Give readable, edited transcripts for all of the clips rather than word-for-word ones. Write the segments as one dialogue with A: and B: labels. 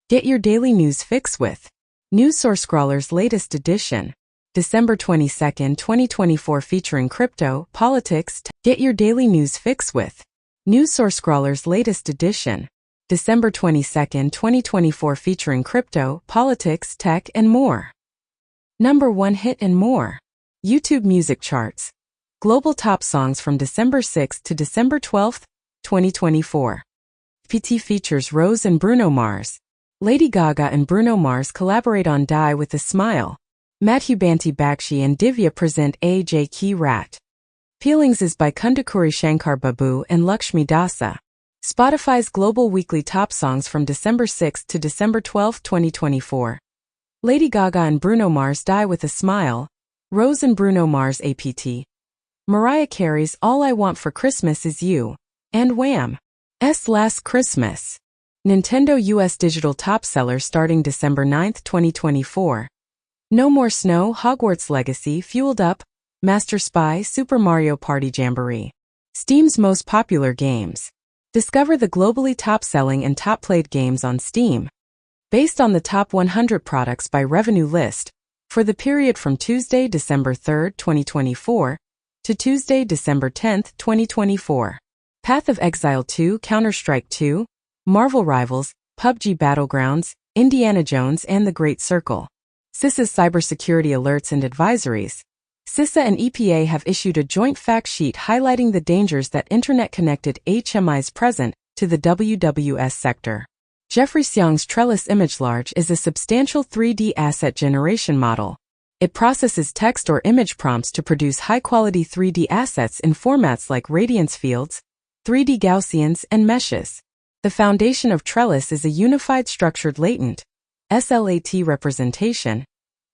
A: Get your daily news fix with News Source Scrawler's latest edition, December 22, 2024, featuring crypto, politics. Get your daily news fix with News Source Scrawler's latest edition, December 22, 2024, featuring crypto, politics, tech, and more. Number 1 hit and more. YouTube music charts. Global top songs from December 6 to December 12, 2024. PT features Rose and Bruno Mars. Lady Gaga and Bruno Mars collaborate on Die With a Smile. Madhu Banti Bakshi and Divya present A.J. Ki Rat. Feelings is by Kundakuri Shankar Babu and Lakshmi Dasa. Spotify's global weekly top songs from December 6 to December 12, 2024. Lady Gaga and Bruno Mars Die With a Smile. Rose and Bruno Mars APT. Mariah Carey's All I Want for Christmas Is You. And Wham's Last Christmas. Nintendo US digital top seller starting December 9, 2024. No More Snow, Hogwarts Legacy, Fueled Up, Master Spy, Super Mario Party Jamboree. Steam's most popular games. Discover the globally top-selling and top-played games on Steam. Based on the top 100 products by revenue list, for the period from Tuesday, December 3, 2024, to Tuesday, December 10, 2024. Path of Exile 2, Counter-Strike 2, Marvel Rivals, PUBG Battlegrounds, Indiana Jones and The Great Circle. CISA's cybersecurity alerts and advisories. CISA and EPA have issued a joint fact sheet highlighting the dangers that internet-connected HMIs present to the WWS sector. Jeffrey Xiang's Trellis ImageLarge is a substantial 3D asset generation model. It processes text or image prompts to produce high-quality 3D assets in formats like radiance fields, 3D Gaussians, and meshes. The foundation of Trellis is a unified structured latent SLAT representation,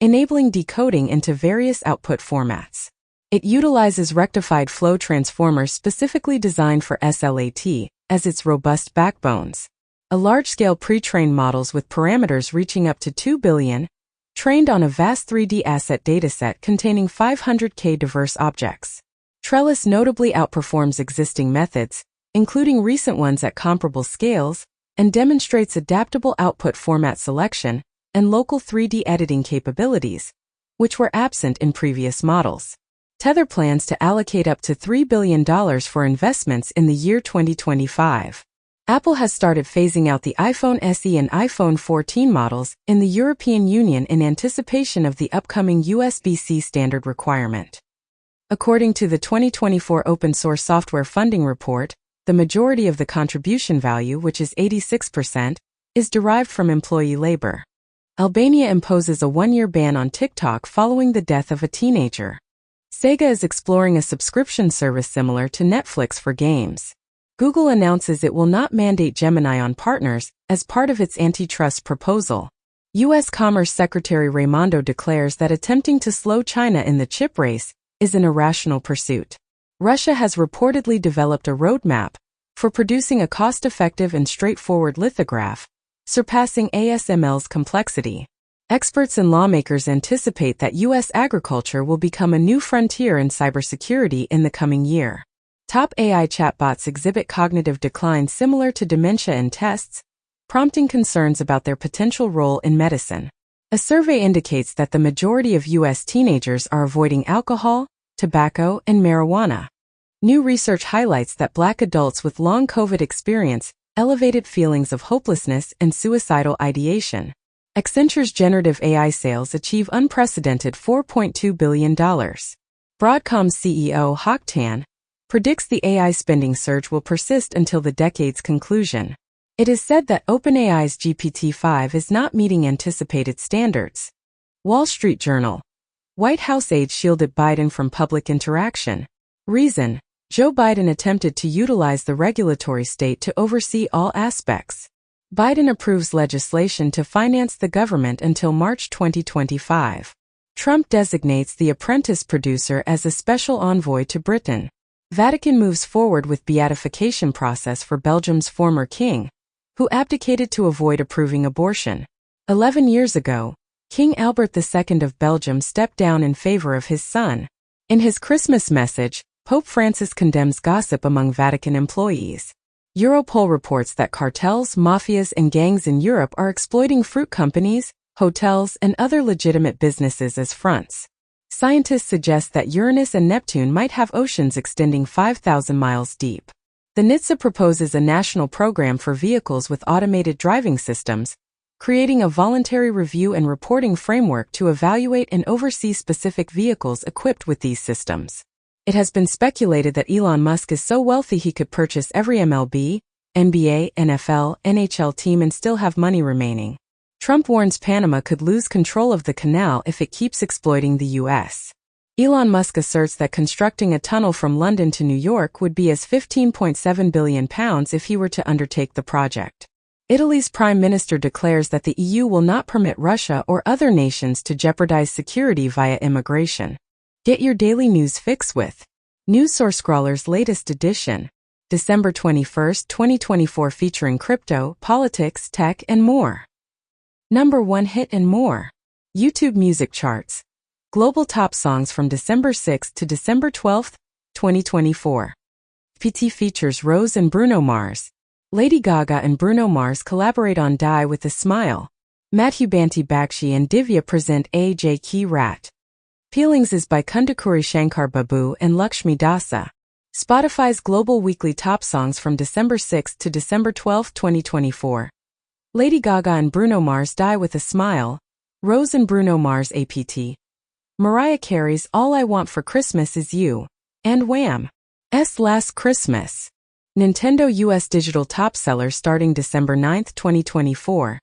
A: enabling decoding into various output formats. It utilizes rectified flow transformers specifically designed for SLAT as its robust backbones. A large-scale pre-trained models with parameters reaching up to 2 billion, trained on a vast 3D asset dataset containing 500K diverse objects. Trellis notably outperforms existing methods, including recent ones at comparable scales, and demonstrates adaptable output format selection and local 3D editing capabilities, which were absent in previous models. Tether plans to allocate up to $3 billion for investments in the year 2025. Apple has started phasing out the iPhone SE and iPhone 14 models in the European Union in anticipation of the upcoming USB-C standard requirement. According to the 2024 Open Source Software Funding Report, the majority of the contribution value, which is 86%, is derived from employee labor. Albania imposes a 1-year ban on TikTok following the death of a teenager. Sega is exploring a subscription service similar to Netflix for games. Google announces it will not mandate Gemini on partners as part of its antitrust proposal. U.S. Commerce Secretary Raimondo declares that attempting to slow China in the chip race is an irrational pursuit. Russia has reportedly developed a roadmap for producing a cost-effective and straightforward lithograph, surpassing ASML's complexity. Experts and lawmakers anticipate that U.S. agriculture will become a new frontier in cybersecurity in the coming year. Top AI chatbots exhibit cognitive decline similar to dementia in tests, prompting concerns about their potential role in medicine. A survey indicates that the majority of U.S. teenagers are avoiding alcohol, tobacco, and marijuana. New research highlights that Black adults with long COVID experience elevated feelings of hopelessness and suicidal ideation. Accenture's generative AI sales achieve unprecedented $4.2 billion. Broadcom's CEO Hock Tan predicts the AI spending surge will persist until the decade's conclusion. It is said that OpenAI's GPT-5 is not meeting anticipated standards. Wall Street Journal. White House aide shielded Biden from public interaction. Reason: Joe Biden attempted to utilize the regulatory state to oversee all aspects. Biden approves legislation to finance the government until March 2025. Trump designates The Apprentice producer as a special envoy to Britain. Vatican moves forward with beatification process for Belgium's former king, who abdicated to avoid approving abortion. 11 years ago, King Albert II of Belgium stepped down in favor of his son. In his Christmas message, Pope Francis condemns gossip among Vatican employees. Europol reports that cartels, mafias, and gangs in Europe are exploiting fruit companies, hotels, and other legitimate businesses as fronts. Scientists suggest that Uranus and Neptune might have oceans extending 5,000 miles deep. The NHTSA proposes a national program for vehicles with automated driving systems, creating a voluntary review and reporting framework to evaluate and oversee specific vehicles equipped with these systems. It has been speculated that Elon Musk is so wealthy he could purchase every MLB, NBA, NFL, NHL team and still have money remaining. Trump warns Panama could lose control of the canal if it keeps exploiting the U.S. Elon Musk asserts that constructing a tunnel from London to New York would be as £15.7 billion if he were to undertake the project. Italy's Prime Minister declares that the EU will not permit Russia or other nations to jeopardize security via immigration. Get your daily news fix with NewsSourceScrawler's latest edition, December 21, 2024, featuring crypto, politics, tech, and more. Number 1 hit and more. YouTube music charts. Global top songs from December 6 to December 12, 2024. PT features Rose and Bruno Mars. Lady Gaga and Bruno Mars collaborate on Die with a Smile. Madhu Banti Bakshi and Divya present A.J. Key Rat. Peelings is by Kundakuri Shankar Babu and Lakshmi Dasa. Spotify's global weekly top songs from December 6 to December 12, 2024. Lady Gaga and Bruno Mars Die with a Smile. Rose and Bruno Mars APT. Mariah Carey's All I Want for Christmas Is You. And Wham's Last Christmas. Nintendo US digital top seller starting December 9, 2024.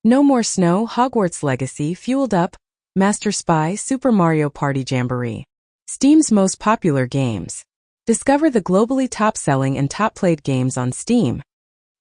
A: No More Snow, Hogwarts Legacy, Fueled Up, Master Spy, Super Mario Party Jamboree. Steam's most popular games. Discover the globally top-selling and top-played games on Steam.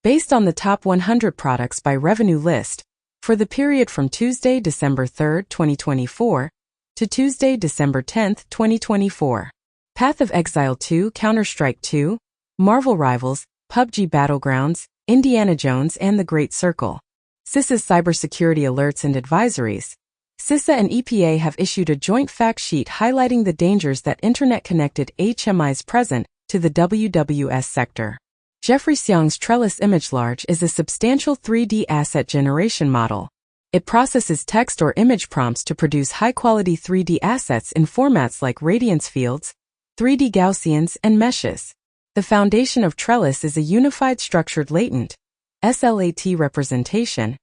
A: Based on the top 100 products by revenue list, for the period from Tuesday, December 3, 2024, to Tuesday, December 10, 2024. Path of Exile 2, Counter-Strike 2, Marvel Rivals, PUBG Battlegrounds, Indiana Jones and The Great Circle. CISA's cybersecurity alerts and advisories. CISA and EPA have issued a joint fact sheet highlighting the dangers that internet-connected HMIs present to the WWS sector. Jeffrey Xiang's Trellis ImageLarge is a substantial 3D asset generation model. It processes text or image prompts to produce high-quality 3D assets in formats like radiance fields, 3D Gaussians, and meshes. The foundation of Trellis is a unified structured latent SLAT representation,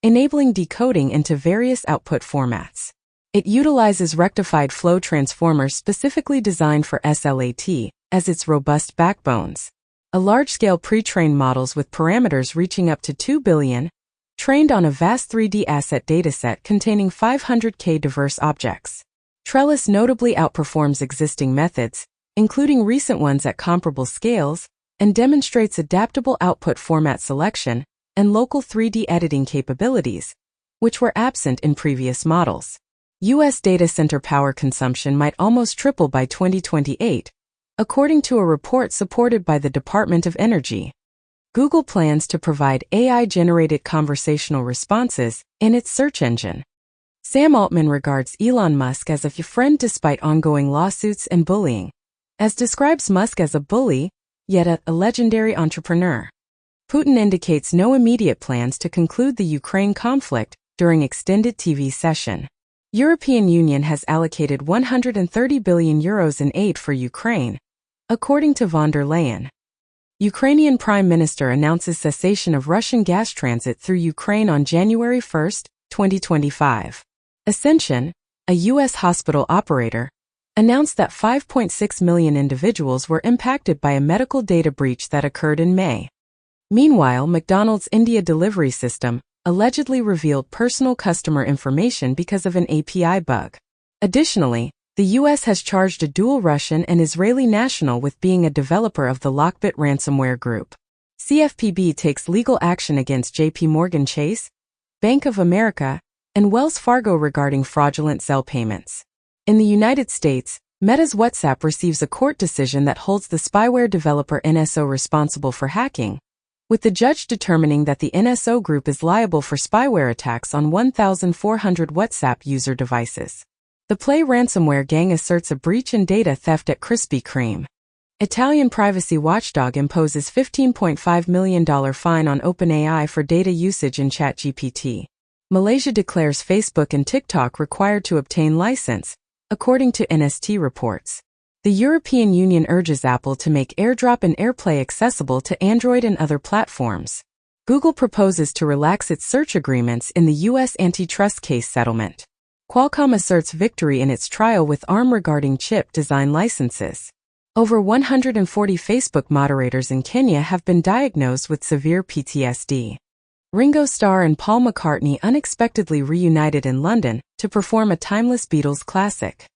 A: enabling decoding into various output formats. It utilizes rectified flow transformers specifically designed for SLAT as its robust backbones. A large-scale pre-trained models with parameters reaching up to 2 billion, trained on a vast 3D asset dataset containing 500K diverse objects. Trellis notably outperforms existing methods, including recent ones at comparable scales, and demonstrates adaptable output format selection and local 3D editing capabilities, which were absent in previous models. U.S. data center power consumption might almost triple by 2028, according to a report supported by the Department of Energy. Google plans to provide AI-generated conversational responses in its search engine. Sam Altman regards Elon Musk as a friend despite ongoing lawsuits and bullying, as describes Musk as a bully, yet a legendary entrepreneur. Putin indicates no immediate plans to conclude the Ukraine conflict during extended TV session. European Union has allocated 130 billion euros in aid for Ukraine, according to von der Leyen. Ukrainian Prime Minister announces cessation of Russian gas transit through Ukraine on January 1, 2025. Ascension, a U.S. hospital operator, announced that 5.6 million individuals were impacted by a medical data breach that occurred in May. Meanwhile, McDonald's India delivery system allegedly revealed personal customer information because of an API bug. Additionally, the U.S. has charged a dual Russian and Israeli national with being a developer of the Lockbit ransomware group. CFPB takes legal action against JP Morgan Chase, Bank of America, and Wells Fargo regarding fraudulent Zelle payments. In the United States, Meta's WhatsApp receives a court decision that holds the spyware developer NSO responsible for hacking, with the judge determining that the NSO group is liable for spyware attacks on 1,400 WhatsApp user devices. The Play ransomware gang asserts a breach and data theft at Krispy Kreme. Italian privacy watchdog imposes $15.5 million fine on OpenAI for data usage in ChatGPT. Malaysia declares Facebook and TikTok required to obtain license, according to NST reports. The European Union urges Apple to make AirDrop and AirPlay accessible to Android and other platforms. Google proposes to relax its search agreements in the U.S. antitrust case settlement. Qualcomm asserts victory in its trial with ARM regarding chip design licenses. Over 140 Facebook moderators in Kenya have been diagnosed with severe PTSD. Ringo Starr and Paul McCartney unexpectedly reunited in London to perform a timeless Beatles classic.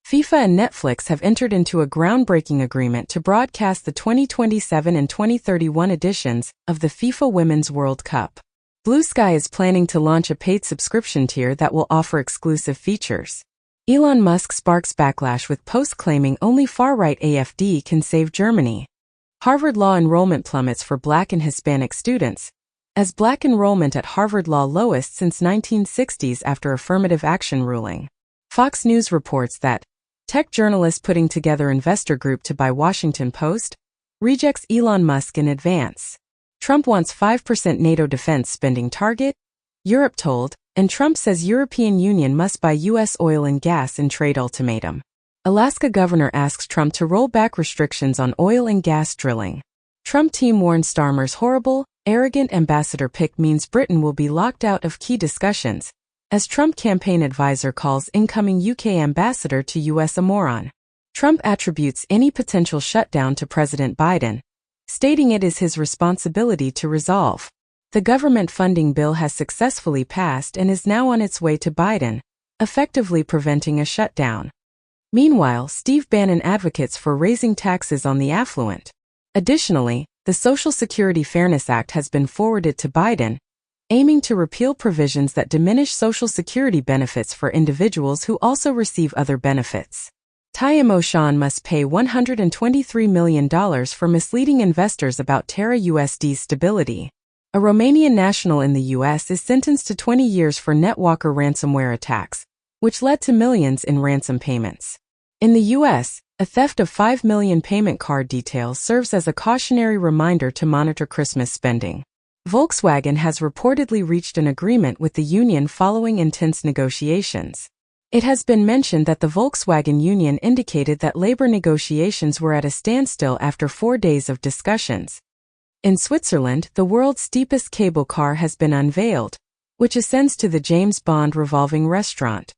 A: FIFA and Netflix have entered into a groundbreaking agreement to broadcast the 2027 and 2031 editions of the FIFA Women's World Cup. Blue Sky is planning to launch a paid subscription tier that will offer exclusive features. Elon Musk sparks backlash with posts claiming only far-right AfD can save Germany. Harvard Law enrollment plummets for Black and Hispanic students, as Black enrollment at Harvard Law lowest since 1960s after affirmative action ruling. Fox News reports that tech journalist putting together investor group to buy Washington Post rejects Elon Musk in advance. Trump wants 5% NATO defense spending target, Europe told, and Trump says European Union must buy U.S. oil and gas in trade ultimatum. Alaska governor asks Trump to roll back restrictions on oil and gas drilling. Trump team warns Starmer's horrible, arrogant ambassador pick means Britain will be locked out of key discussions, as Trump campaign advisor calls incoming UK ambassador to U.S. a moron. Trump attributes any potential shutdown to President Biden, stating it is his responsibility to resolve. The government funding bill has successfully passed and is now on its way to Biden, effectively preventing a shutdown. Meanwhile, Steve Bannon advocates for raising taxes on the affluent. Additionally, the Social Security Fairness Act has been forwarded to Biden, aiming to repeal provisions that diminish Social Security benefits for individuals who also receive other benefits. Tayyip O'Shan must pay $123 million for misleading investors about Terra USD's stability. A Romanian national in the U.S. is sentenced to 20 years for NetWalker ransomware attacks, which led to millions in ransom payments. In the U.S., a theft of 5 million payment card details serves as a cautionary reminder to monitor Christmas spending. Volkswagen has reportedly reached an agreement with the union following intense negotiations. It has been mentioned that the Volkswagen union indicated that labor negotiations were at a standstill after 4 days of discussions. In Switzerland, the world's steepest cable car has been unveiled, which ascends to the James Bond revolving restaurant.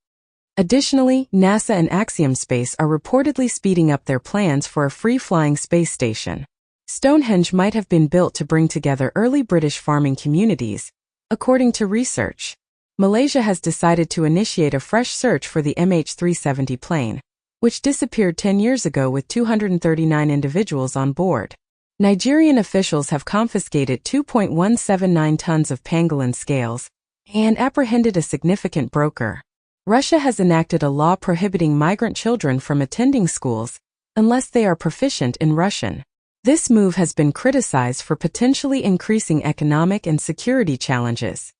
A: Additionally, NASA and Axiom Space are reportedly speeding up their plans for a free-flying space station. Stonehenge might have been built to bring together early British farming communities, according to research. Malaysia has decided to initiate a fresh search for the MH370 plane, which disappeared 10 years ago with 239 individuals on board. Nigerian officials have confiscated 2.179 tons of pangolin scales and apprehended a significant broker. Russia has enacted a law prohibiting migrant children from attending schools unless they are proficient in Russian. This move has been criticized for potentially increasing economic and security challenges.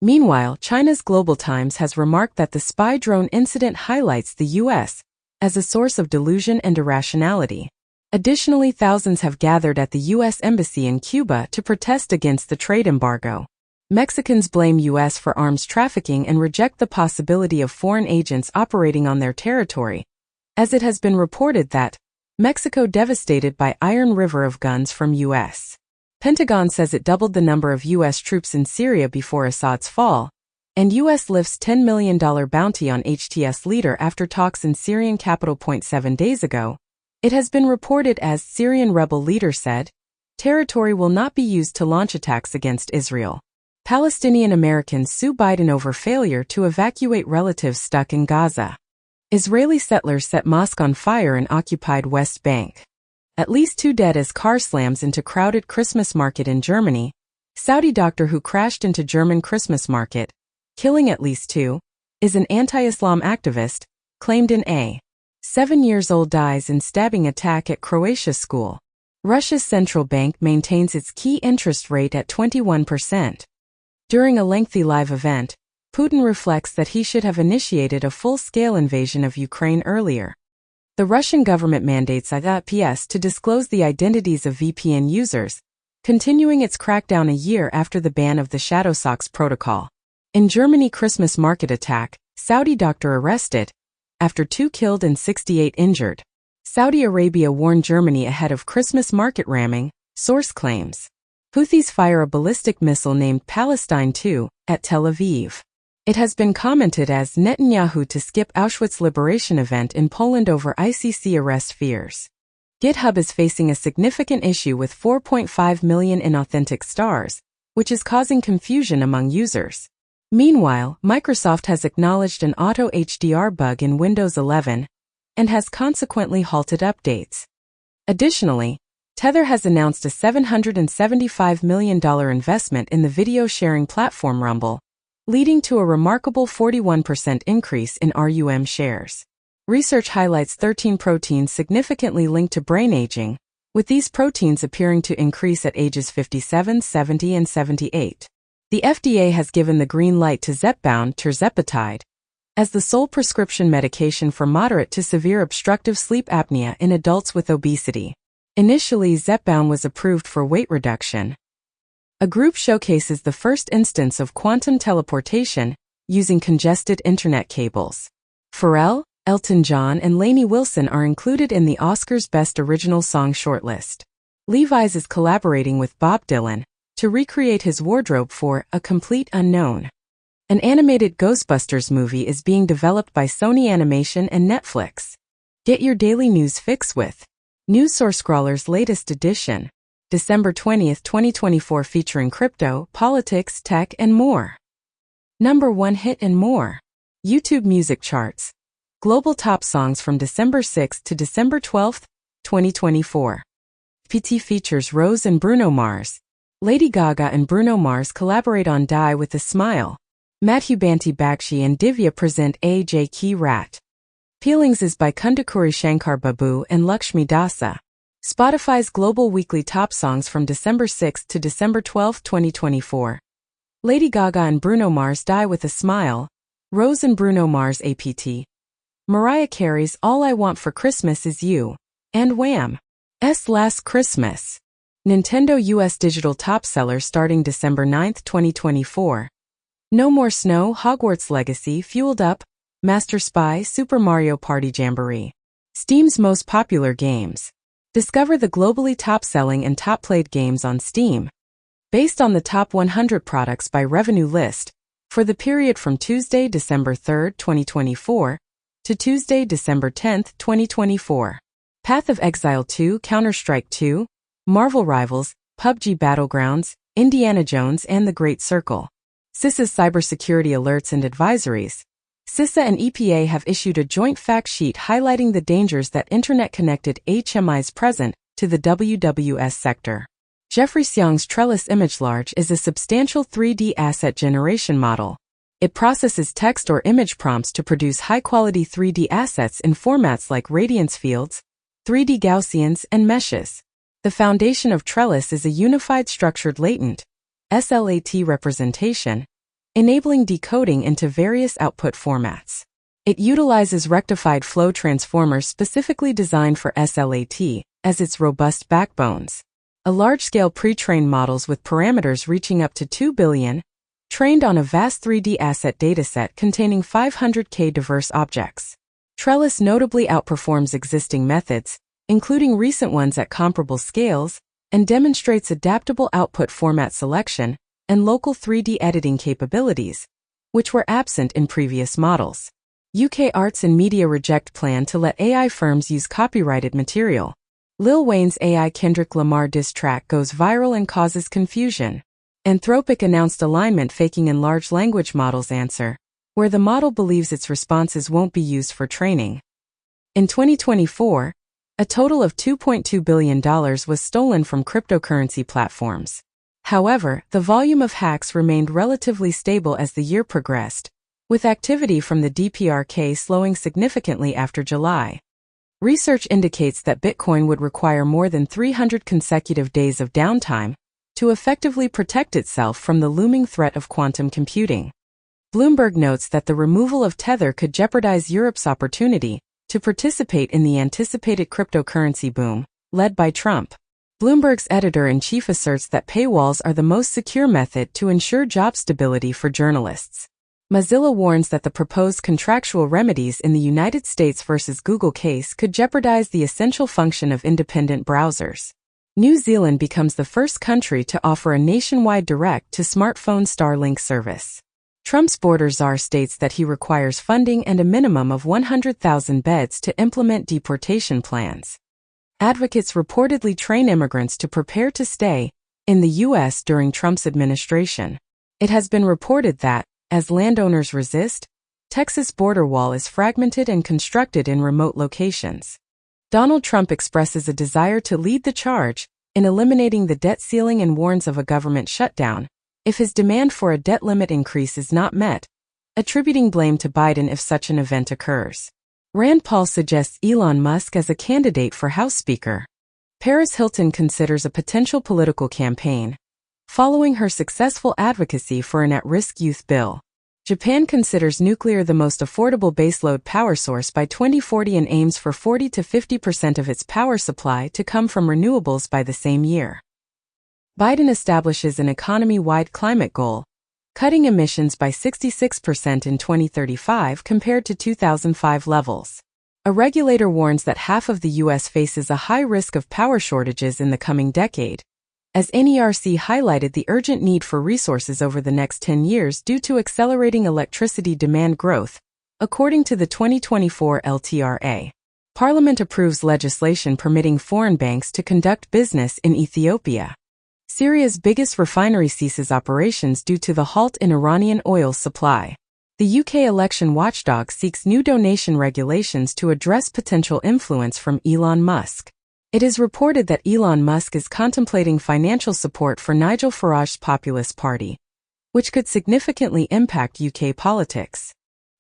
A: Meanwhile, China's Global Times has remarked that the spy drone incident highlights the U.S. as a source of delusion and irrationality. Additionally, thousands have gathered at the U.S. Embassy in Cuba to protest against the trade embargo. Mexicans blame U.S. for arms trafficking and reject the possibility of foreign agents operating on their territory, as it has been reported that Mexico devastated by iron river of guns from U.S. Pentagon says it doubled the number of U.S. troops in Syria before Assad's fall, and U.S. lifts $10 million bounty on HTS leader after talks in Syrian capital. 7 days ago, it has been reported as Syrian rebel leader said, territory will not be used to launch attacks against Israel. Palestinian Americans sue Biden over failure to evacuate relatives stuck in Gaza. Israeli settlers set mosque on fire in occupied West Bank. At least 2 dead as car slams into crowded Christmas market in Germany. Saudi doctor who crashed into German Christmas market, killing at least 2, is an anti-Islam activist, claimed in a 7-year-old dies in stabbing attack at Croatia school. Russia's central bank maintains its key interest rate at 21%. During a lengthy live event, Putin reflects that he should have initiated a full-scale invasion of Ukraine earlier. The Russian government mandates IPS to disclose the identities of VPN users, continuing its crackdown a year after the ban of the ShadowSocks protocol. In Germany, Christmas market attack, Saudi doctor arrested, after 2 killed and 68 injured. Saudi Arabia warned Germany ahead of Christmas market ramming, source claims. Houthis fire a ballistic missile named Palestine 2 at Tel Aviv. It has been commented as Netanyahu to skip Auschwitz liberation event in Poland over ICC arrest fears. GitHub is facing a significant issue with 4.5 million inauthentic stars, which is causing confusion among users. Meanwhile, Microsoft has acknowledged an auto HDR bug in Windows 11 and has consequently halted updates. Additionally, Tether has announced a $775 million investment in the video sharing platform Rumble, leading to a remarkable 41% increase in RUM shares. Research highlights 13 proteins significantly linked to brain aging, with these proteins appearing to increase at ages 57, 70, and 78. The FDA has given the green light to Zepbound tirzepatide as the sole prescription medication for moderate to severe obstructive sleep apnea in adults with obesity. Initially, Zepbound was approved for weight reduction. A group showcases the first instance of quantum teleportation using congested internet cables. Pharrell, Elton John, and Lainey Wilson are included in the Oscars Best Original Song shortlist. Levi's is collaborating with Bob Dylan to recreate his wardrobe for A Complete Unknown. An animated Ghostbusters movie is being developed by Sony Animation and Netflix. Get your daily news fix with News Source Scrawler's latest edition, December 20, 2024, featuring crypto, politics, tech, and more. Number 1 hit and more. YouTube music charts. Global top songs from December 6 to December 12, 2024. PT features Rose and Bruno Mars. Lady Gaga and Bruno Mars collaborate on Die with a Smile. Madhu Banti Bakshi and Divya present A.J. Key Rat. Peelings is by Kundakuri Shankar Babu and Lakshmi Dasa. Spotify's global weekly top songs from December 6 to December 12, 2024. Lady Gaga and Bruno Mars Die with a Smile. Rose and Bruno Mars APT. Mariah Carey's All I Want for Christmas Is You. And Wham's Last Christmas. Nintendo US digital top seller starting December 9, 2024. No More Snow, Hogwarts Legacy, Fueled Up, Master Spy, Super Mario Party Jamboree. Steam's most popular games. Discover the globally top-selling and top-played games on Steam. Based on the top 100 products by revenue list, for the period from Tuesday, December 3, 2024, to Tuesday, December 10, 2024. Path of Exile 2, Counter-Strike 2, Marvel Rivals, PUBG Battlegrounds, Indiana Jones and The Great Circle. CISA's cybersecurity alerts and advisories. CISA and EPA have issued a joint fact sheet highlighting the dangers that internet-connected HMIs present to the WWS sector. Jeffrey Xiang's Trellis ImageLarge is a substantial 3D asset generation model. It processes text or image prompts to produce high-quality 3D assets in formats like radiance fields, 3D Gaussians, and meshes. The foundation of Trellis is a unified structured latent SLAT representation, enabling decoding into various output formats. It utilizes rectified flow transformers specifically designed for SLAT as its robust backbones. A large-scale pre-trained models with parameters reaching up to 2 billion, trained on a vast 3D asset dataset containing 500K diverse objects. Trellis notably outperforms existing methods, including recent ones at comparable scales, and demonstrates adaptable output format selection and local 3D editing capabilities, which were absent in previous models. UK Arts and Media reject plan to let AI firms use copyrighted material. Lil Wayne's AI Kendrick Lamar diss track goes viral and causes confusion. Anthropic announced alignment faking in large language models answer, where the model believes its responses won't be used for training. In 2024, a total of $2.2 billion was stolen from cryptocurrency platforms. However, the volume of hacks remained relatively stable as the year progressed, with activity from the DPRK slowing significantly after July. Research indicates that Bitcoin would require more than 300 consecutive days of downtime to effectively protect itself from the looming threat of quantum computing. Bloomberg notes that the removal of Tether could jeopardize Europe's opportunity to participate in the anticipated cryptocurrency boom, led by Trump. Bloomberg's editor-in-chief asserts that paywalls are the most secure method to ensure job stability for journalists. Mozilla warns that the proposed contractual remedies in the United States versus Google case could jeopardize the essential function of independent browsers. New Zealand becomes the first country to offer a nationwide direct-to-smartphone Starlink service. Trump's border czar states that he requires funding and a minimum of 100,000 beds to implement deportation plans. Advocates reportedly train immigrants to prepare to stay in the U.S. during Trump's administration. It has been reported that, as landowners resist, Texas border wall is fragmented and constructed in remote locations. Donald Trump expresses a desire to lead the charge in eliminating the debt ceiling and warns of a government shutdown if his demand for a debt limit increase is not met, attributing blame to Biden if such an event occurs. Rand Paul suggests Elon Musk as a candidate for House Speaker. Paris Hilton considers a potential political campaign, following her successful advocacy for an at-risk youth bill. Japan considers nuclear the most affordable baseload power source by 2040 and aims for 40 to 50% of its power supply to come from renewables by the same year. Biden establishes an economy-wide climate goal, cutting emissions by 66% in 2035 compared to 2005 levels. A regulator warns that half of the U.S. faces a high risk of power shortages in the coming decade, as NERC highlighted the urgent need for resources over the next 10 years due to accelerating electricity demand growth, according to the 2024 LTRA. Parliament approves legislation permitting foreign banks to conduct business in Ethiopia. Syria's biggest refinery ceases operations due to the halt in Iranian oil supply. The UK election watchdog seeks new donation regulations to address potential influence from Elon Musk. It is reported that Elon Musk is contemplating financial support for Nigel Farage's Populist Party, which could significantly impact UK politics.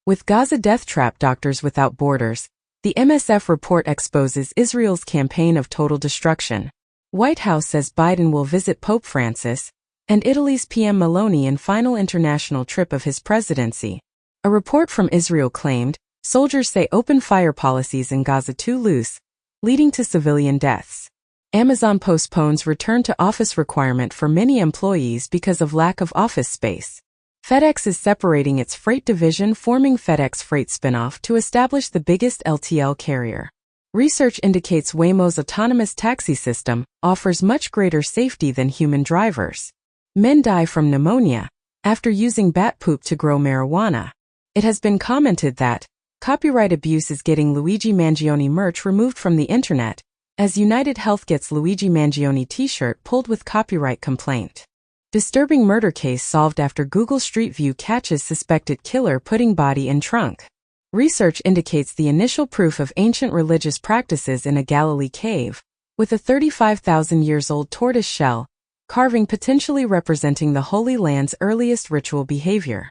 A: With Gaza death trap Doctors Without Borders, the MSF report exposes Israel's campaign of total destruction. White House says Biden will visit Pope Francis and Italy's PM Meloni in final international trip of his presidency. A report from Israel claimed, soldiers say open fire policies in Gaza too loose, leading to civilian deaths. Amazon postpones return to office requirement for many employees because of lack of office space. FedEx is separating its freight division, forming FedEx Freight spinoff to establish the biggest LTL carrier. Research indicates Waymo's autonomous taxi system offers much greater safety than human drivers. Men die from pneumonia after using bat poop to grow marijuana. It has been commented that copyright abuse is getting Luigi Mangione merch removed from the internet, as United Health gets Luigi Mangione t-shirt pulled with copyright complaint. Disturbing murder case solved after Google Street View catches suspected killer putting body in trunk. Research indicates the initial proof of ancient religious practices in a Galilee cave, with a 35,000 years old tortoise shell carving potentially representing the Holy Land's earliest ritual behavior.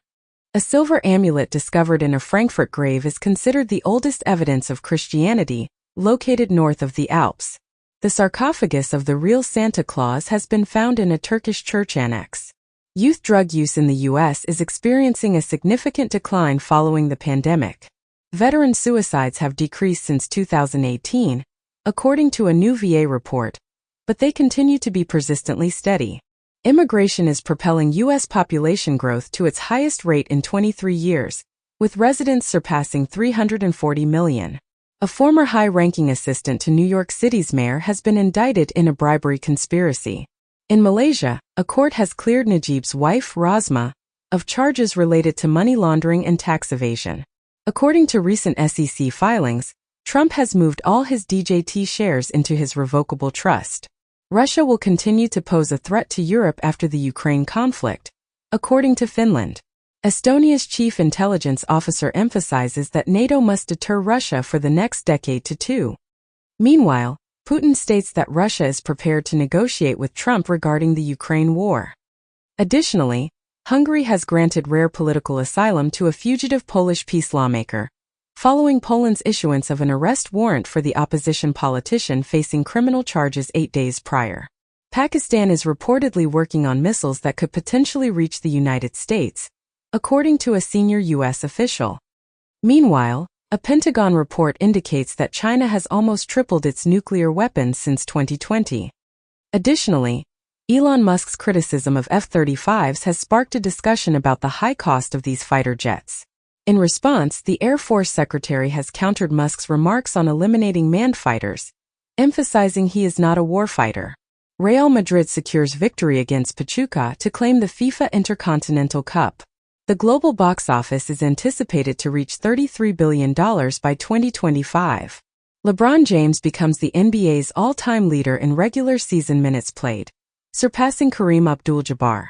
A: A silver amulet discovered in a Frankfurt grave is considered the oldest evidence of Christianity, located north of the Alps. The sarcophagus of the real Santa Claus has been found in a Turkish church annex. Youth drug use in the U.S. is experiencing a significant decline following the pandemic. Veteran suicides have decreased since 2018, according to a new VA report, but they continue to be persistently steady. Immigration is propelling U.S. population growth to its highest rate in 23 years, with residents surpassing 340 million. A former high-ranking assistant to New York City's mayor has been indicted in a bribery conspiracy. In Malaysia, a court has cleared Najib's wife, Rasma, of charges related to money laundering and tax evasion. According to recent SEC filings, Trump has moved all his DJT shares into his revocable trust. Russia will continue to pose a threat to Europe after the Ukraine conflict, according to Finland. Estonia's chief intelligence officer emphasizes that NATO must deter Russia for the next decade to two. Meanwhile, Putin states that Russia is prepared to negotiate with Trump regarding the Ukraine war. Additionally, Hungary has granted rare political asylum to a fugitive Polish peace lawmaker, following Poland's issuance of an arrest warrant for the opposition politician facing criminal charges 8 days prior. Pakistan is reportedly working on missiles that could potentially reach the United States, according to a senior U.S. official. Meanwhile, A Pentagon report indicates that China has almost tripled its nuclear weapons since 2020. Additionally, Elon Musk's criticism of F-35s has sparked a discussion about the high cost of these fighter jets. In response, the Air Force Secretary has countered Musk's remarks on eliminating manned fighters, emphasizing he is not a warfighter. Real Madrid secures victory against Pachuca to claim the FIFA Intercontinental Cup. The global box office is anticipated to reach $33 billion by 2025. LeBron James becomes the NBA's all-time leader in regular season minutes played, surpassing Kareem Abdul-Jabbar.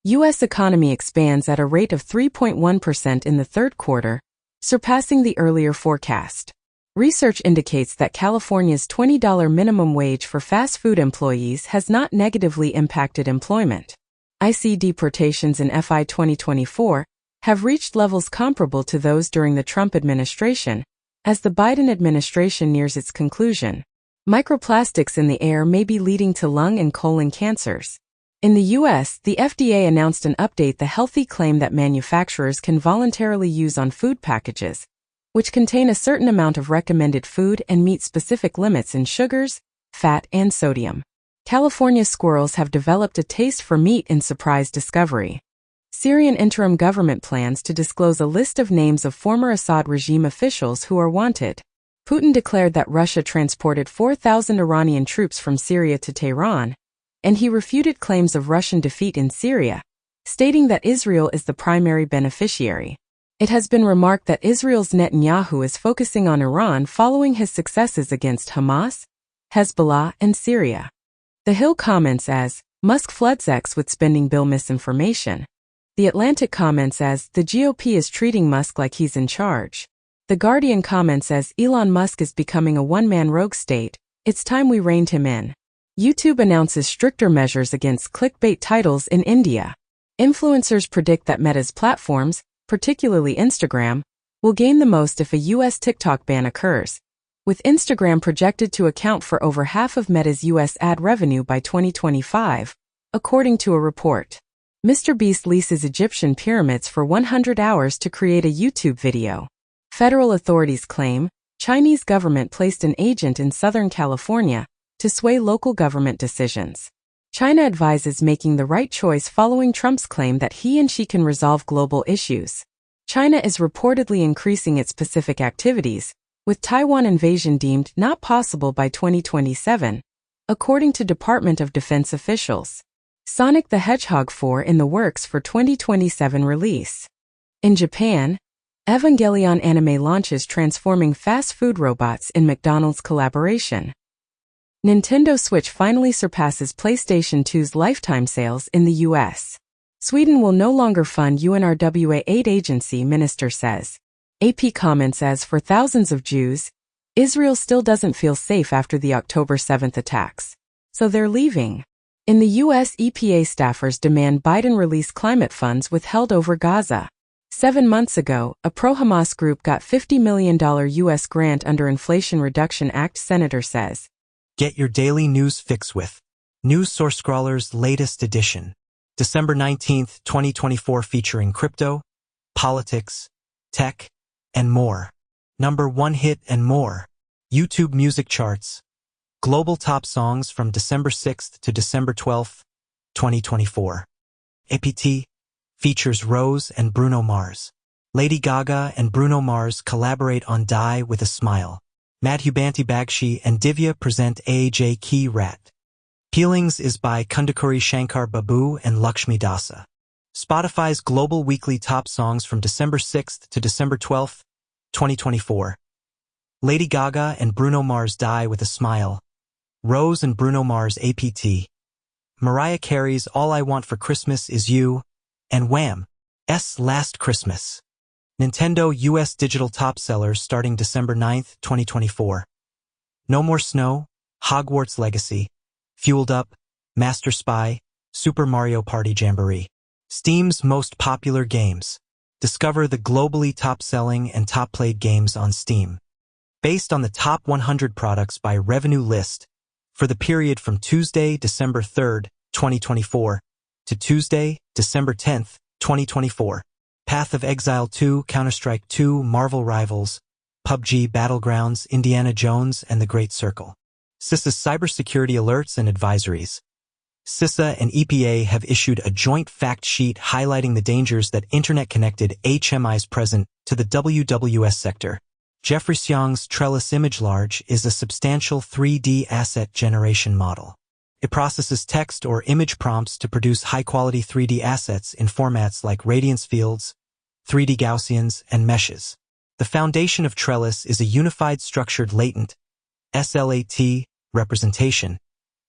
A: U.S. economy expands at a rate of 3.1% in the third quarter, surpassing the earlier forecast. Research indicates that California's $20 minimum wage for fast food employees has not negatively impacted employment. IC deportations in FY 2024 have reached levels comparable to those during the Trump administration, as the Biden administration nears its conclusion. Microplastics in the air may be leading to lung and colon cancers. In the U.S., the FDA announced an update the healthy claim that manufacturers can voluntarily use on food packages, which contain a certain amount of recommended food and meet specific limits in sugars, fat, and sodium. California squirrels have developed a taste for meat in surprise discovery. Syrian interim government plans to disclose a list of names of former Assad regime officials who are wanted. Putin declared that Russia transported 4,000 Iranian troops from Syria to Tehran, and he refuted claims of Russian defeat in Syria, stating that Israel is the primary beneficiary. It has been remarked that Israel's Netanyahu is focusing on Iran following his successes against Hamas, Hezbollah, and Syria. The Hill comments as, Musk floods X with spending bill misinformation. The Atlantic comments as, the GOP is treating Musk like he's in charge. The Guardian comments as, Elon Musk is becoming a one-man rogue state, it's time we reined him in. YouTube announces stricter measures against clickbait titles in India. Influencers predict that Meta's platforms, particularly Instagram, will gain the most if a U.S. TikTok ban occurs, with Instagram projected to account for over half of Meta's U.S. ad revenue by 2025, according to a report. MrBeast leases Egyptian pyramids for 100 hours to create a YouTube video. Federal authorities claim Chinese government placed an agent in Southern California to sway local government decisions. China advises making the right choice following Trump's claim that he and she can resolve global issues. China is reportedly increasing its Pacific activities, with Taiwan invasion deemed not possible by 2027, according to Department of Defense officials. Sonic the Hedgehog 4 in the works for 2027 release. In Japan, Evangelion anime launches transforming fast food robots in McDonald's collaboration. Nintendo Switch finally surpasses PlayStation 2's lifetime sales in the U.S. Sweden will no longer fund UNRWA aid agency, minister says. AP comments as, for thousands of Jews, Israel still doesn't feel safe after the October 7th attacks. So they're leaving. In the U.S., EPA staffers demand Biden release climate funds withheld over Gaza. 7 months ago, a pro-Hamas group got $50 million U.S. grant under Inflation Reduction Act, senator says.
B: Get your daily news fix with News Source Scrawler's latest edition. December 19, 2024, featuring crypto, politics, tech, and more. Number 1 hit and more. YouTube music charts. Global top songs from December 6 to December 12, 2024. APT features Rose and Bruno Mars. Lady Gaga and Bruno Mars collaborate on Die with a Smile. Madhubanti Bagshi and Divya present AJ Ki Rat. Peelings is by Kundakuri Shankar Babu and Lakshmi Dasa. Spotify's global weekly top songs from December 6 to December 12, 2024. Lady Gaga and Bruno Mars Die with a Smile. Rose and Bruno Mars APT. Mariah Carey's All I Want for Christmas Is You, and Wham's Last Christmas. Nintendo US digital top sellers starting December 9, 2024. No More Snow, Hogwarts Legacy, Fueled Up, Master Spy, Super Mario Party Jamboree. Steam's most popular games. Discover the globally top-selling and top-played games on Steam. Based on the top 100 products by revenue list for the period from Tuesday, December 3, 2024 to Tuesday, December 10, 2024. Path of Exile 2, Counter-Strike 2, Marvel Rivals, PUBG Battlegrounds, Indiana Jones, and The Great Circle. CISA's cybersecurity alerts and advisories. CISA and EPA have issued a joint fact sheet highlighting the dangers that internet-connected HMIs present to the WWS sector. Jeffrey Xiang's Trellis Image Large is a substantial 3D asset generation model. It processes text or image prompts to produce high-quality 3D assets in formats like radiance fields, 3D Gaussians, and meshes. The foundation of Trellis is a unified structured latent SLAT representation,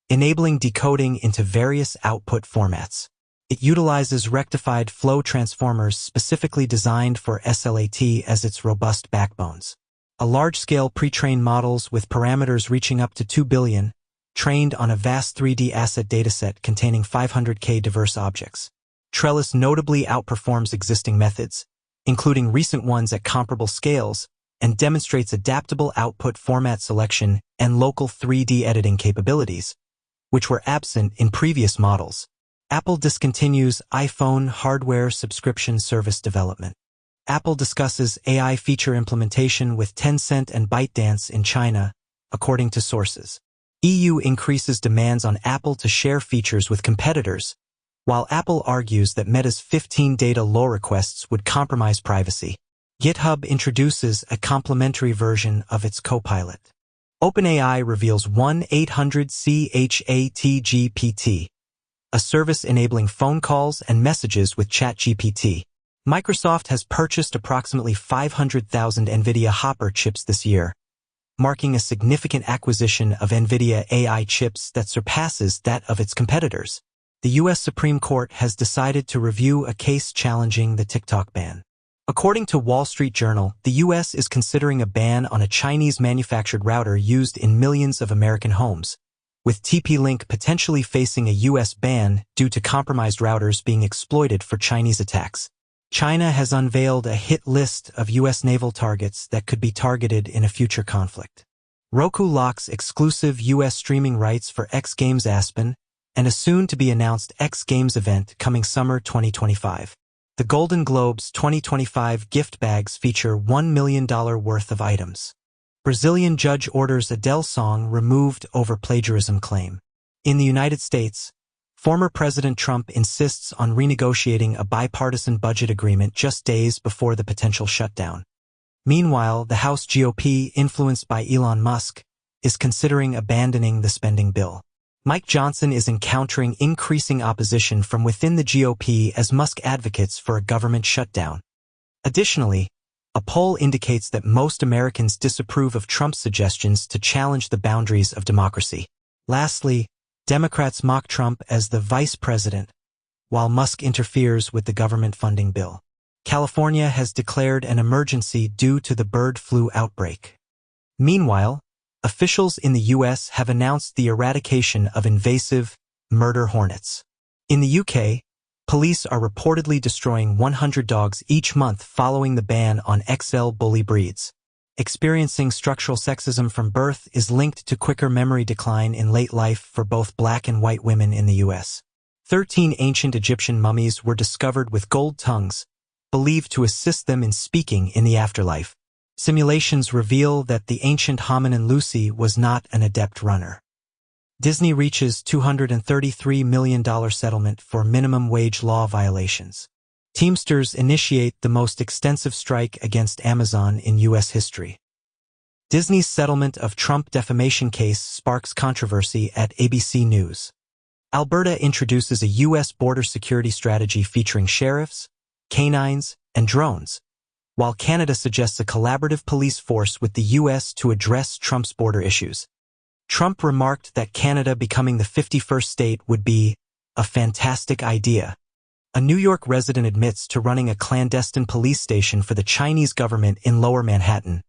B: enabling decoding into various output formats. It utilizes rectified flow transformers specifically designed for SLAT as its robust backbones. A large-scale pre-trained models with parameters reaching up to 2 billion, trained on a vast 3D asset dataset containing 500K diverse objects. Trellis notably outperforms existing methods, including recent ones at comparable scales, and demonstrates adaptable output format selection and local 3D editing capabilities, which were absent in previous models. Apple discontinues iPhone hardware subscription service development. Apple discusses AI feature implementation with Tencent and ByteDance in China, according to sources. EU increases demands on Apple to share features with competitors, while Apple argues that Meta's 15 data law requests would compromise privacy. GitHub introduces a complementary version of its Copilot. OpenAI reveals 1-800-CHAT-GPT, a service enabling phone calls and messages with ChatGPT. Microsoft has purchased approximately 500,000 NVIDIA Hopper chips this year, marking a significant acquisition of NVIDIA AI chips that surpasses that of its competitors. The U.S. Supreme Court has decided to review a case challenging the TikTok ban. According to Wall Street Journal, the U.S. is considering a ban on a Chinese-manufactured router used in millions of American homes, with TP-Link potentially facing a U.S. ban due to compromised routers being exploited for Chinese attacks. China has unveiled a hit list of U.S. naval targets that could be targeted in a future conflict. Roku locks exclusive U.S. streaming rights for X Games Aspen and a soon-to-be-announced X Games event coming summer 2025. The Golden Globes 2025 gift bags feature $1 million worth of items. Brazilian judge orders Adele song removed over plagiarism claim. In the United States, former President Trump insists on renegotiating a bipartisan budget agreement just days before the potential shutdown. Meanwhile, the House GOP, influenced by Elon Musk, is considering abandoning the spending bill. Mike Johnson is encountering increasing opposition from within the GOP as Musk advocates for a government shutdown. Additionally, a poll indicates that most Americans disapprove of Trump's suggestions to challenge the boundaries of democracy. Lastly, Democrats mock Trump as the vice president, while Musk interferes with the government funding bill. California has declared an emergency due to the bird flu outbreak. Meanwhile, officials in the U.S. have announced the eradication of invasive murder hornets. In the UK, police are reportedly destroying 100 dogs each month following the ban on XL bully breeds. Experiencing structural sexism from birth is linked to quicker memory decline in late life for both black and white women in the U.S. 13 ancient Egyptian mummies were discovered with gold tongues, believed to assist them in speaking in the afterlife. Simulations reveal that the ancient hominin Lucy was not an adept runner. Disney reaches $233 million settlement for minimum wage law violations. Teamsters initiate the most extensive strike against Amazon in U.S. history. Disney's settlement of Trump defamation case sparks controversy at ABC News. Alberta introduces a U.S. border security strategy featuring sheriffs, canines, and drones, while Canada suggests a collaborative police force with the U.S. to address Trump's border issues. Trump remarked that Canada becoming the 51st state would be a fantastic idea. A New York resident admits to running a clandestine police station for the Chinese government in Lower Manhattan.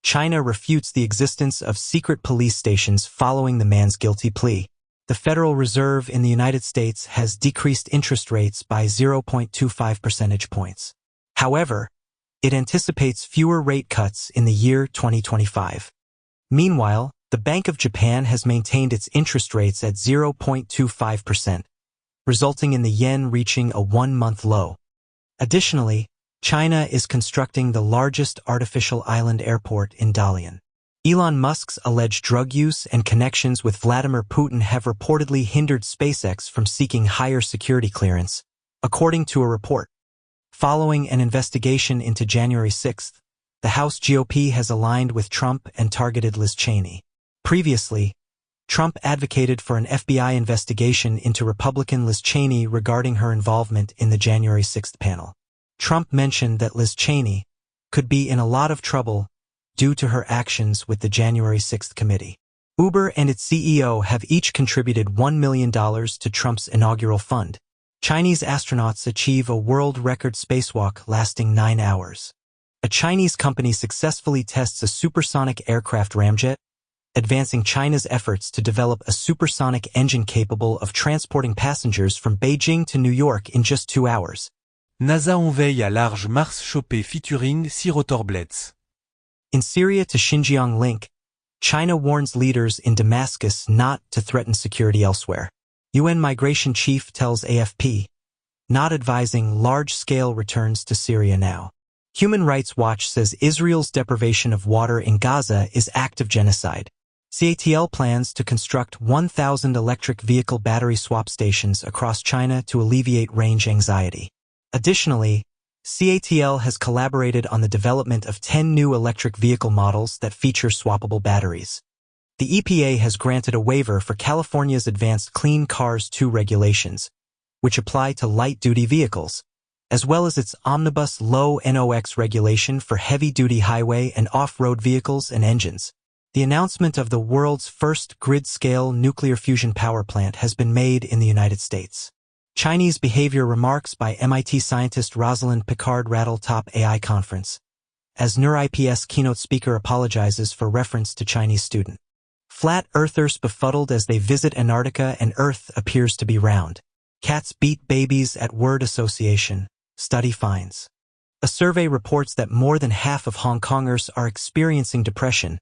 B: China refutes the existence of secret police stations following the man's guilty plea. The Federal Reserve in the United States has decreased interest rates by 0.25 percentage points. However, it anticipates fewer rate cuts in the year 2025. Meanwhile, the Bank of Japan has maintained its interest rates at 0.25%, resulting in the yen reaching a one-month low. Additionally, China is constructing the largest artificial island airport in Dalian. Elon Musk's alleged drug use and connections with Vladimir Putin have reportedly hindered SpaceX from seeking higher security clearance, according to a report. Following an investigation into January 6th, the House GOP has aligned with Trump and targeted Liz Cheney. Previously, Trump advocated for an FBI investigation into Republican Liz Cheney regarding her involvement in the January 6th panel. Trump mentioned that Liz Cheney could be in a lot of trouble due to her actions with the January 6th committee. Uber and its CEO have each contributed $1 million to Trump's inaugural fund. Chinese astronauts achieve a world record spacewalk lasting 9 hours. A Chinese company successfully tests a supersonic aircraft ramjet, advancing China's efforts to develop a supersonic engine capable of transporting passengers from Beijing to New York in just 2 hours.
C: NASA unveille à large Mars chopé featuring 6 rotorblades.
B: In Syria to Xinjiang link, China warns leaders in Damascus not to threaten security elsewhere. UN migration chief tells AFP, not advising large-scale returns to Syria now. Human Rights Watch says Israel's deprivation of water in Gaza is act of genocide. CATL plans to construct 1,000 electric vehicle battery swap stations across China to alleviate range anxiety. Additionally, CATL has collaborated on the development of 10 new electric vehicle models that feature swappable batteries. The EPA has granted a waiver for California's Advanced Clean Cars 2 regulations, which apply to light-duty vehicles, as well as its Omnibus Low NOx regulation for heavy-duty highway and off-road vehicles and engines. The announcement of the world's first grid-scale nuclear fusion power plant has been made in the United States. Chinese behavior remarks by MIT scientist Rosalind Picard rattle top AI conference, as NeurIPS keynote speaker apologizes for reference to Chinese student. Flat earthers befuddled as they visit Antarctica and Earth appears to be round. Cats beat babies at word association, study finds. A survey reports that more than half of Hong Kongers are experiencing depression,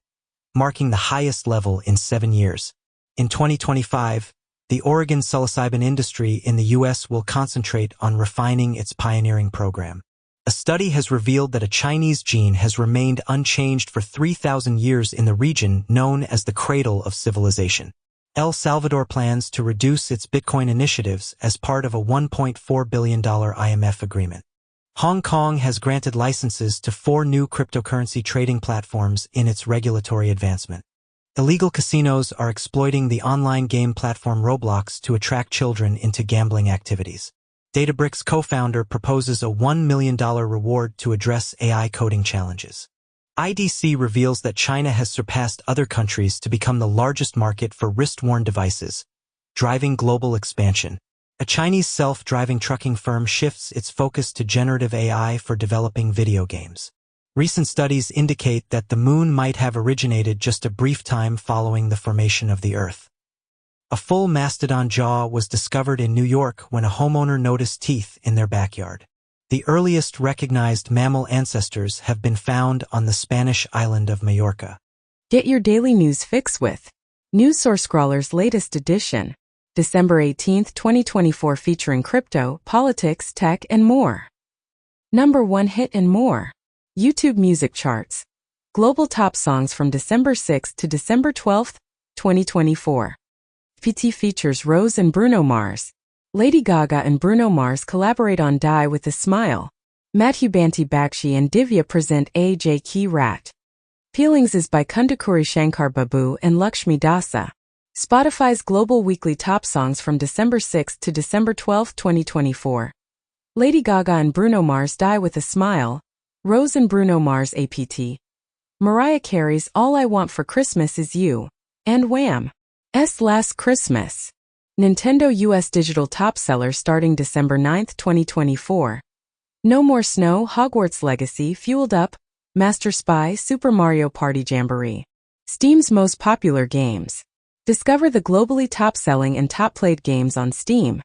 B: marking the highest level in 7 years. In 2025, the Oregon psilocybin industry in the U.S. will concentrate on refining its pioneering program. A study has revealed that a Chinese gene has remained unchanged for 3,000 years in the region known as the cradle of civilization. El Salvador plans to reduce its Bitcoin initiatives as part of a $1.4 billion IMF agreement. Hong Kong has granted licenses to 4 new cryptocurrency trading platforms in its regulatory advancement. Illegal casinos are exploiting the online game platform Roblox to attract children into gambling activities. Databricks co-founder proposes a $1 million reward to address AI coding challenges. IDC reveals that China has surpassed other countries to become the largest market for wrist-worn devices, driving global expansion. A Chinese self-driving trucking firm shifts its focus to generative AI for developing video games. Recent studies indicate that the moon might have originated just a brief time following the formation of the Earth. A full mastodon jaw was discovered in New York when a homeowner noticed teeth in their backyard. The earliest recognized mammal ancestors have been found on the Spanish island of Majorca.
A: Get your daily news fix with NewsSource Scrawler's latest edition, December 18, 2024, featuring crypto, politics, tech, and more. Number 1 hit and more. YouTube music charts. Global top songs from December 6 to December 12, 2024. PT features Rose and Bruno Mars. Lady Gaga and Bruno Mars collaborate on Die with a Smile. Madhu Banti Bakshi and Divya present A.J. Key Rat. Feelings is by Kundakuri Shankar Babu and Lakshmi Dasa. Spotify's global weekly top songs from December 6 to December 12, 2024. Lady Gaga and Bruno Mars Die with a Smile. Rose and Bruno Mars APT. Mariah Carey's All I Want for Christmas Is You. And Wham's Last Christmas. Nintendo US digital top seller starting December 9, 2024. No More Snow, Hogwarts Legacy, Fueled Up, Master Spy, Super Mario Party Jamboree. Steam's most popular games. Discover the globally top-selling and top-played games on Steam.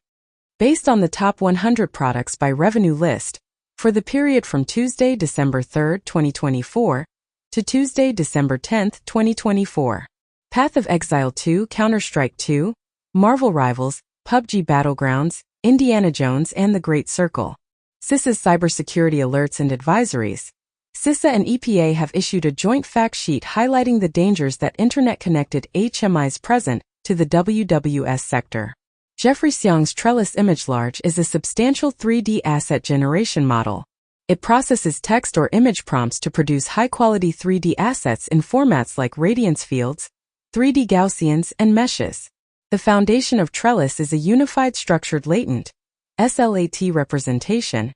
A: Based on the top 100 products by revenue list, for the period from Tuesday, December 3, 2024, to Tuesday, December 10, 2024. Path of Exile 2, Counter-Strike 2, Marvel Rivals, PUBG Battlegrounds, Indiana Jones and the Great Circle. CISA's cybersecurity alerts and advisories. CISA and EPA have issued a joint fact sheet highlighting the dangers that internet-connected HMIs present to the WWS sector. Jeffrey Xiang's Trellis ImageLarge is a substantial 3D asset generation model. It processes text or image prompts to produce high-quality 3D assets in formats like radiance fields, 3D Gaussians, and meshes. The foundation of Trellis is a unified structured latent SLAT representation,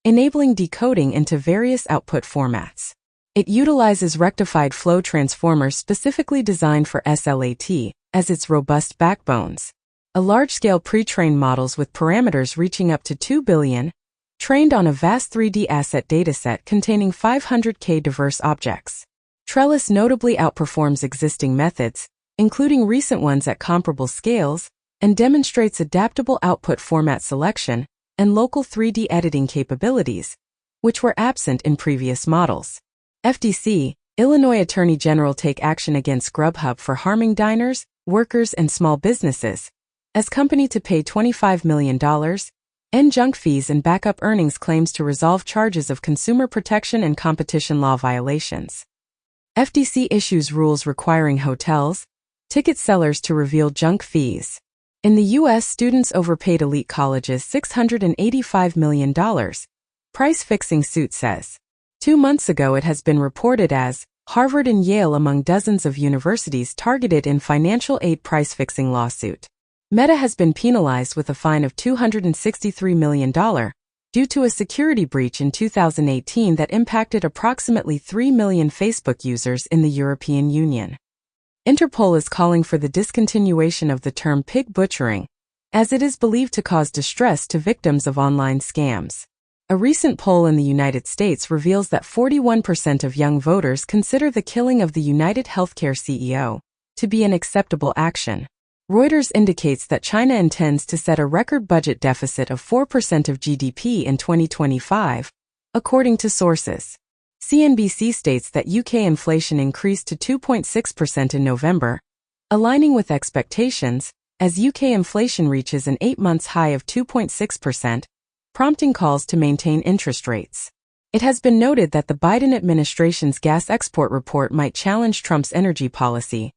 A: enabling decoding into various output formats. It utilizes rectified flow transformers specifically designed for SLAT as its robust backbones. A large-scale pre-trained models with parameters reaching up to 2 billion, trained on a vast 3D asset dataset containing 500K diverse objects. Trellis notably outperforms existing methods, including recent ones at comparable scales, and demonstrates adaptable output format selection and local 3D editing capabilities, which were absent in previous models. FTC, Illinois Attorney General take action against Grubhub for harming diners, workers, and small businesses, as company to pay $25 million, end junk fees and backup earnings claims to resolve charges of consumer protection and competition law violations. FTC issues rules requiring hotels, ticket sellers to reveal junk fees. In the U.S., students overpaid elite colleges $685 million, price-fixing suit says. 2 months ago it has been reported as Harvard and Yale among dozens of universities targeted in financial aid price-fixing lawsuit. Meta has been penalized with a fine of $263 million due to a security breach in 2018 that impacted approximately 3 million Facebook users in the European Union. Interpol is calling for the discontinuation of the term pig butchering, as it is believed to cause distress to victims of online scams. A recent poll in the United States reveals that 41% of young voters consider the killing of the United Healthcare CEO to be an acceptable action. Reuters indicates that China intends to set a record budget deficit of 4% of GDP in 2025, according to sources. CNBC states that UK inflation increased to 2.6% in November, aligning with expectations, as UK inflation reaches an 8-month high of 2.6%, prompting calls to maintain interest rates. It has been noted that the Biden administration's gas export report might challenge Trump's energy policy,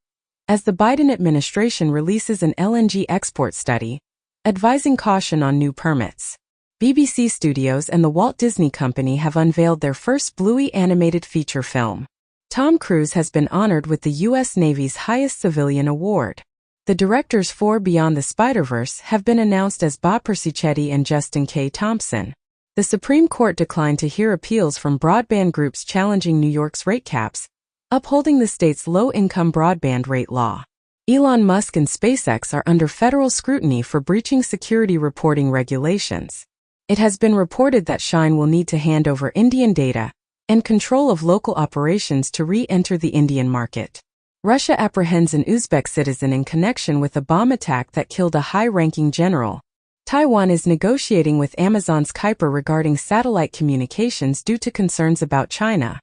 A: as the Biden administration releases an LNG export study, advising caution on new permits. BBC Studios and the Walt Disney Company have unveiled their first Bluey animated feature film. Tom Cruise has been honored with the U.S. Navy's highest civilian award. The directors for Beyond the Spider-Verse have been announced as Bob Persichetti and Justin K. Thompson. The Supreme Court declined to hear appeals from broadband groups challenging New York's rate caps, upholding the state's low-income broadband rate law. Elon Musk and SpaceX are under federal scrutiny for breaching security reporting regulations. It has been reported that Shine will need to hand over Indian data and control of local operations to re-enter the Indian market. Russia apprehends an Uzbek citizen in connection with a bomb attack that killed a high-ranking general. Taiwan is negotiating with Amazon's Kuiper regarding satellite communications due to concerns about China.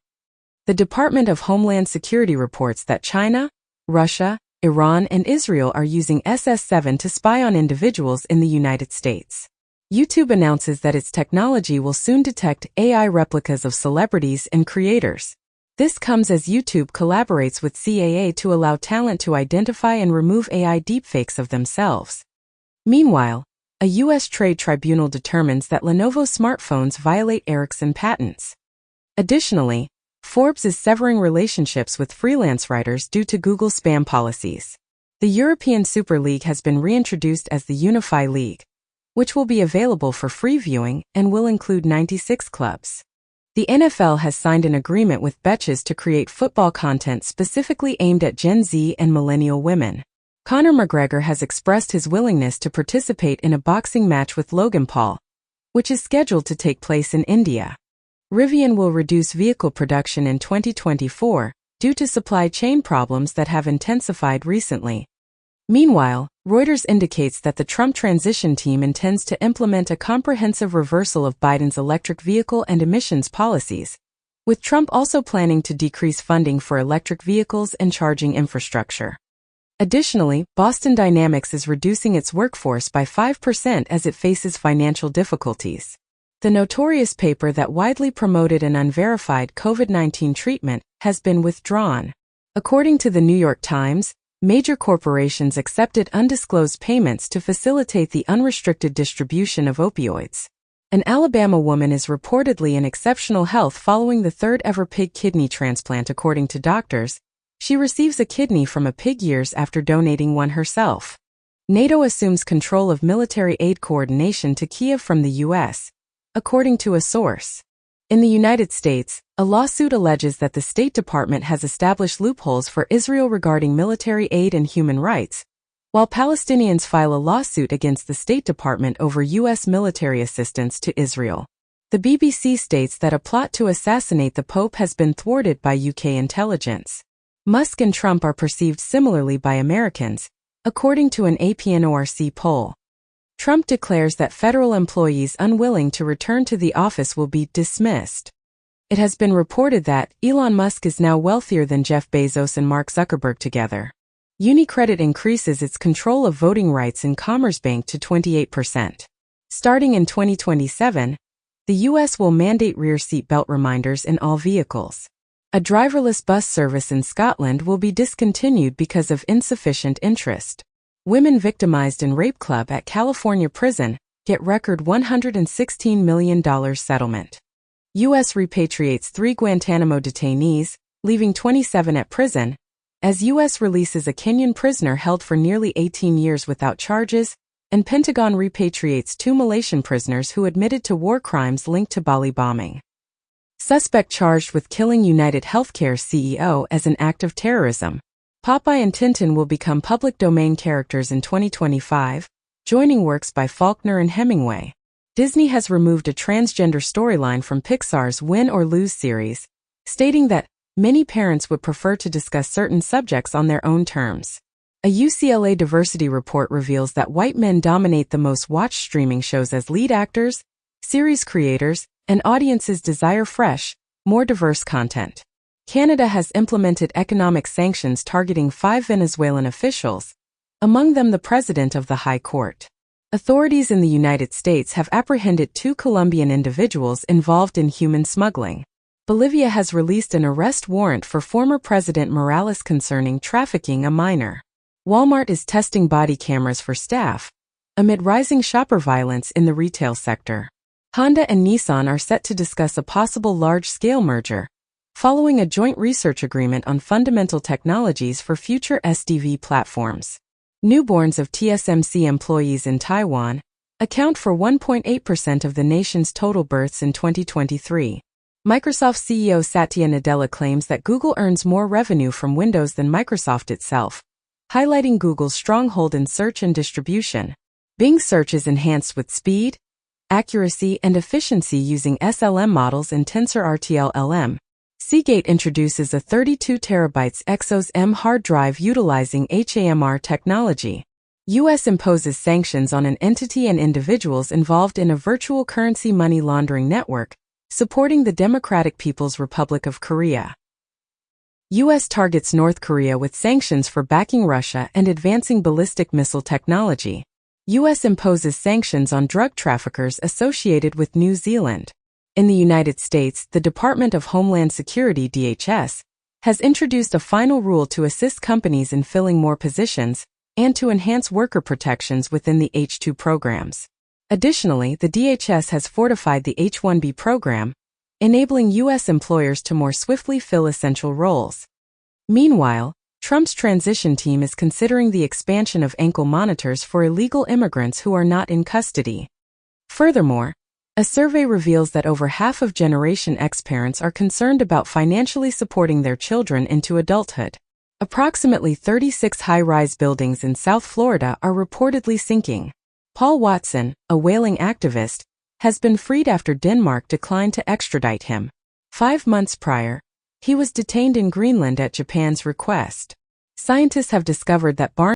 A: The Department of Homeland Security reports that China, Russia, Iran, and Israel are using SS-7 to spy on individuals in the United States. YouTube announces that its technology will soon detect AI replicas of celebrities and creators. This comes as YouTube collaborates with CAA to allow talent to identify and remove AI deepfakes of themselves. Meanwhile, a U.S. trade tribunal determines that Lenovo smartphones violate Ericsson patents. Additionally, Forbes is severing relationships with freelance writers due to Google spam policies. The European Super League has been reintroduced as the Unify League, which will be available for free viewing and will include 96 clubs. The NFL has signed an agreement with Betches to create football content specifically aimed at Gen Z and millennial women. Conor McGregor has expressed his willingness to participate in a boxing match with Logan Paul, which is scheduled to take place in India. Rivian will reduce vehicle production in 2024 due to supply chain problems that have intensified recently. Meanwhile, Reuters indicates that the Trump transition team intends to implement a comprehensive reversal of Biden's electric vehicle and emissions policies, with Trump also planning to decrease funding for electric vehicles and charging infrastructure. Additionally, Boston Dynamics is reducing its workforce by 5% as it faces financial difficulties. The notorious paper that widely promoted an unverified COVID-19 treatment has been withdrawn. According to the New York Times, major corporations accepted undisclosed payments to facilitate the unrestricted distribution of opioids. An Alabama woman is reportedly in exceptional health following the third-ever pig kidney transplant. According to doctors, she receives a kidney from a pig years after donating one herself. NATO assumes control of military aid coordination to Kyiv from the U.S., according to a source. In the United States, a lawsuit alleges that the State Department has established loopholes for Israel regarding military aid and human rights, while Palestinians file a lawsuit against the State Department over U.S. military assistance to Israel. The BBC states that a plot to assassinate the Pope has been thwarted by UK intelligence. Musk and Trump are perceived similarly by Americans, according to an APNORC poll. Trump declares that federal employees unwilling to return to the office will be dismissed. It has been reported that Elon Musk is now wealthier than Jeff Bezos and Mark Zuckerberg together. UniCredit increases its control of voting rights in Commerzbank to 28%. Starting in 2027, the U.S. will mandate rear seat belt reminders in all vehicles. A driverless bus service in Scotland will be discontinued because of insufficient interest. Women victimized in rape club at California prison get record $116 million settlement. U.S. repatriates 3 Guantanamo detainees, leaving 27 at prison, as U.S. releases a Kenyan prisoner held for nearly 18 years without charges, and Pentagon repatriates 2 Malaysian prisoners who admitted to war crimes linked to Bali bombing. Suspect charged with killing United Healthcare CEO as an act of terrorism. Popeye and Tintin will become public domain characters in 2025, joining works by Faulkner and Hemingway. Disney has removed a transgender storyline from Pixar's Win or Lose series, stating that many parents would prefer to discuss certain subjects on their own terms. A UCLA diversity report reveals that white men dominate the most watched streaming shows as lead actors, series creators, and audiences desire fresh, more diverse content. Canada has implemented economic sanctions targeting 5 Venezuelan officials, among them the president of the High Court. Authorities in the United States have apprehended 2 Colombian individuals involved in human smuggling. Bolivia has released an arrest warrant for former President Morales concerning trafficking a minor. Walmart is testing body cameras for staff, amid rising shopper violence in the retail sector. Honda and Nissan are set to discuss a possible large-scale merger, following a joint research agreement on fundamental technologies for future SDV platforms. Newborns of TSMC employees in Taiwan account for 1.8% of the nation's total births in 2023. Microsoft CEO Satya Nadella claims that Google earns more revenue from Windows than Microsoft itself, highlighting Google's stronghold in search and distribution. Bing search is enhanced with speed, accuracy, and efficiency using SLM models and TensorRT-LLM. Seagate introduces a 32 TB Exos M hard drive utilizing HAMR technology. U.S. imposes sanctions on an entity and individuals involved in a virtual currency money laundering network, supporting the Democratic People's Republic of Korea. U.S. targets North Korea with sanctions for backing Russia and advancing ballistic missile technology. U.S. imposes sanctions on drug traffickers associated with New Zealand. In the United States, the Department of Homeland Security (DHS) has introduced a final rule to assist companies in filling more positions and to enhance worker protections within the H-2 programs. Additionally, the DHS has fortified the H-1B program, enabling U.S. employers to more swiftly fill essential roles. Meanwhile, Trump's transition team is considering the expansion of ankle monitors for illegal immigrants who are not in custody. Furthermore, a survey reveals that over half of Generation X parents are concerned about financially supporting their children into adulthood. Approximately 36 high-rise buildings in South Florida are reportedly sinking. Paul Watson, a whaling activist, has been freed after Denmark declined to extradite him. 5 months prior, he was detained in Greenland at Japan's request. Scientists have discovered that